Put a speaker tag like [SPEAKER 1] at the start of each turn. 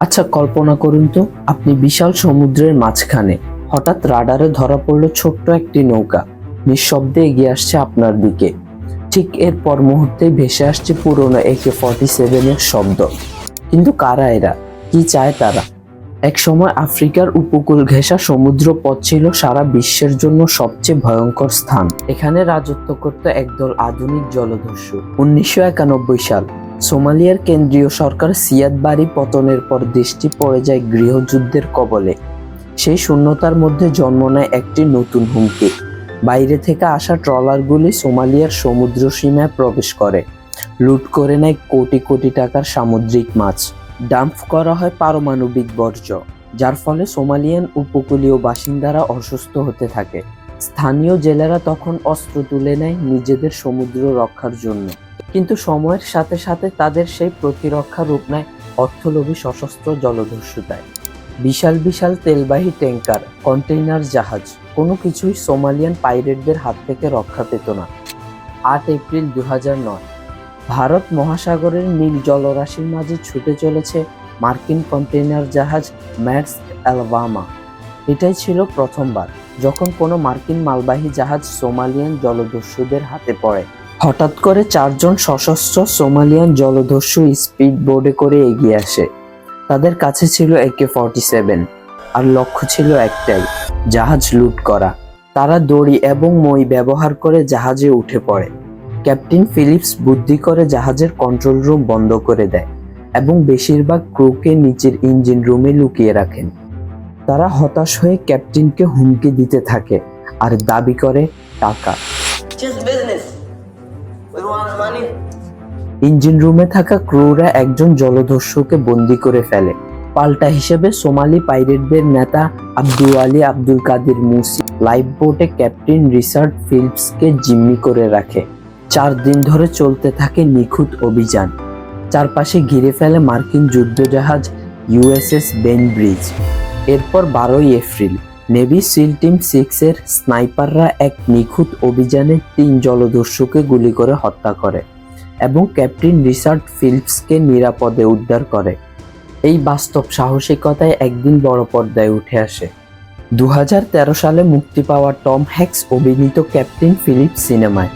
[SPEAKER 1] আচ্ছা, কল্পনা করুন তো আপনি বিশাল সমুদ্রের মাঝখানে, হঠাৎ রাডারে ধরা পড়লো ছোট্ট একটি নৌকা নিঃশব্দে এগিয়ে আসছে আপনার দিকে। ঠিক এরপর মুহূর্তেই ভেসে আসছে পুরনো AK-47 এর শব্দ। কিন্তু কারা এরা, কি চায় তারা? এক সময় আফ্রিকার উপকূল ঘেঁষা সমুদ্র পথ ছিল সারা বিশ্বের জন্য সবচেয়ে ভয়ঙ্কর স্থান। এখানে রাজত্ব করত একদল আধুনিক জলদস্যু। 1991 সাল সোমালিয়ার কেন্দ্রীয় সরকার সিয়াদ বারি পতনের পর দেশটি পড়ে যায় গৃহযুদ্ধের কবলে। সেই শূন্যতার মধ্যে জন্ম নেয় একটি নতুন হুমকি। বাইরে থেকে আসা ট্রলারগুলি সোমালিয়ার সমুদ্র সীমায় প্রবেশ করে, লুট করে নেয় কোটি কোটি টাকার সামুদ্রিক মাছ। ডাম্প করা হয় পারমাণবিক বর্জ্য, যার ফলে সোমালিয়ান উপকূলীয় বাসিন্দারা অসুস্থ হতে থাকে। স্থানীয় জেলেরা তখন অস্ত্র তুলে নেয় নিজেদের সমুদ্র রক্ষার জন্য। কিন্তু সময়ের সাথে সাথে তাদের সেই প্রতিরক্ষা রূপ নেয় অর্থলোভী সশস্ত্র জলদস্যুতায়। বিশাল বিশাল তেলবাহী ট্যাঙ্কার, কন্টেইনার জাহাজ, কোনো কিছুই সোমালিয়ান পাইরেটদের হাত থেকে রক্ষা পেত না। 8 এপ্রিল 2009 ভারত মহাসাগরের নীল জলরাশির মাঝে ছুটে চলেছে মার্কিন কন্টেইনার জাহাজ ম্যারস্ক অ্যালাবামা। এটাই ছিল প্রথমবার যখন কোনো মার্কিন মালবাহী জাহাজ সোমালিয়ান জলদস্যুদের হাতে পড়ে। হঠাৎ করে 4 জন সশস্ত্র সোমালিয়ান জলদস্যু স্পিড বোটে করে এগিয়ে আসে। তাদের কাছে ছিল AK-47, আর লক্ষ্য ছিল একটাই, জাহাজ লুট করা। তারা দড়ি এবং মই ব্যবহার করে জাহাজে উঠে পড়ে। ক্যাপ্টেন ফিলিপস বুদ্ধি করে জাহাজের কন্ট্রোল রুম বন্ধ করে দেয় এবং বেশিরভাগ ক্রুকে নিচের ইঞ্জিন রুমে লুকিয়ে রাখেন। তারা হতাশ হয়ে ক্যাপ্টেনকে হুমকি দিতে থাকে আর দাবি করে টাকা। ইঞ্জিন রুমে থাকা ক্রুরা একজন জলদস্যুকে বন্দী করে ফেলে। পাল্টা হিসেবে সোমালি পাইরেটদের নেতা আব্দুল আলী আব্দুল কাদির মুসি লাইফ বোটে ক্যাপ্টেন রিচার্ড ফিলিপসকে জিম্মি করে রাখে। 4 দিন ধরে চলতে থাকে নিখুঁত অভিযান। চারপাশে ঘিরে ফেলে মার্কিন যুদ্ধজাহাজ USS বেনব্রিজ। এরপর 12 এপ্রিল নেভি সিল টিম 6 এর স্নাইপাররা এক নিখুঁত অভিযানে 3 জলদস্যুকে গুলি করে হত্যা করে এবং ক্যাপ্টেন রিচার্ড ফিলিপসকে নিরাপদে উদ্ধার করে। এই বাস্তব সাহসিকতায় একদিন বড় পর্দায় উঠে আসে 2013 সালে মুক্তি পাওয়া টম হ্যাঙ্কস অভিনীত ক্যাপ্টেন ফিলিপস সিনেমায়।